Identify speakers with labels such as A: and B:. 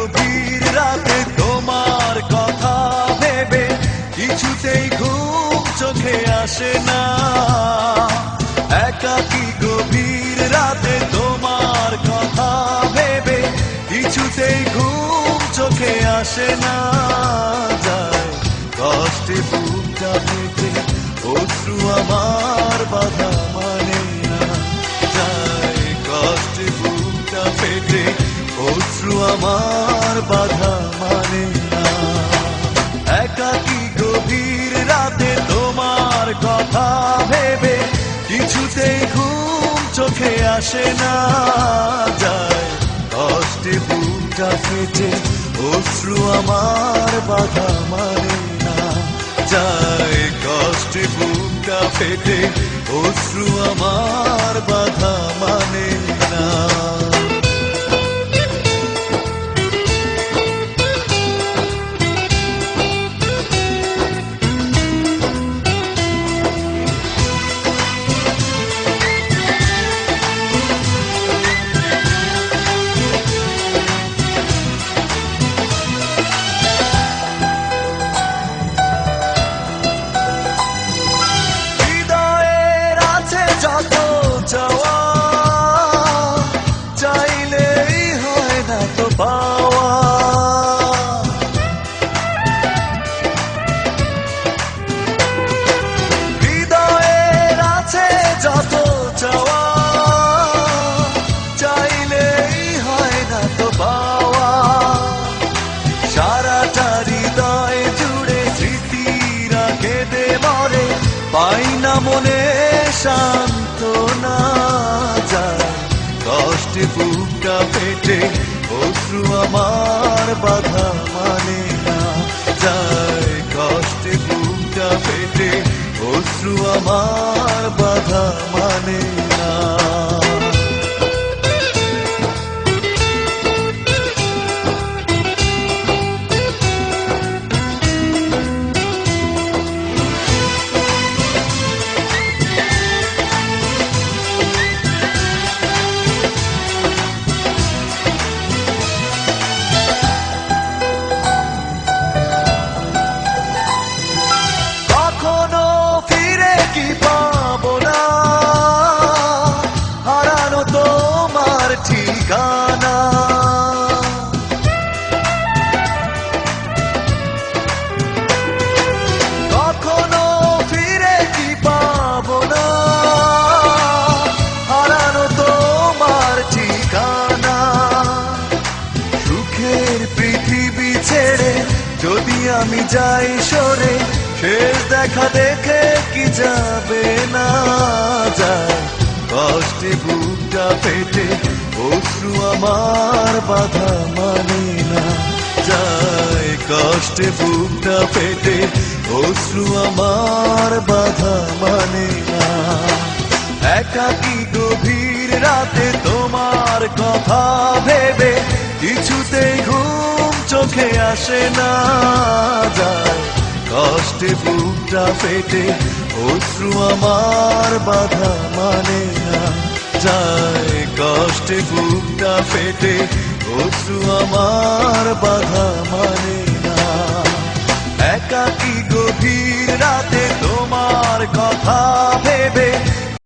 A: গভীর রাতে তোমার কথা ভেবে কিছুতেই ঘুম চোখে আসে না। একাকী গভীর রাতে তোমার কথা ভেবে কিছুতেই ঘুম চোখে আসে না। যায় কষ্টে বুকটা ফেটে অশ্রু আমার বাধা মানে না। যায় কষ্টে বুকটা ফেটে অশ্রু আমার বাধা মানে না। একাকী গভীর রাতে তোমার কথা ভেবে কিছুতেই ঘুম চোখে আসে না। যায় কষ্টে বুকটা ফেটে অশ্রু আমার বাধা মানে না। যায় কষ্টে বুকটা ফেটে অশ্রু আমার বাধা মানে না। যত চাওয়া চাইলেই হয় না তো পাওয়া। হৃদয়ের আছে যত চাওয়া চাইলেই হয় না তো পাওয়া। সারাটা হৃদয় জুড়ে স্মৃতিরা কেঁদে মরে, পাই না মনে সান্ত্বনা। যায় কষ্টে বুকটা ফেটে অশ্রু আমার বাধা মানে না। যায় কষ্টে বুকটা ফেটে অশ্রু আমার বাধা মানে না। ঠিকানা কখনো ফিরে কি পাবো না, হারানো তোমার ঠিকানা। সুখের পৃথিবী ছেড়ে যদি আমি যাই সরে, শেষ দেখা দেখে কি যাবে না। যায় কষ্টে বুকটা ফেটে অশ্রু আমার বাধা মানে না। যায় কষ্টে বুকটা ফেটে অশ্রু আমার বাধা মানে না। একাকী গভীর রাতে তোমার কথা ভেবে কিছুতেই ঘুম চোখে আসে না। যায় কষ্টে বুকটা ফেটে অশ্রু আমার বাধা মানে না। যায় কষ্টে বুকটা ফেটে অশ্রু আমার বাধা মানে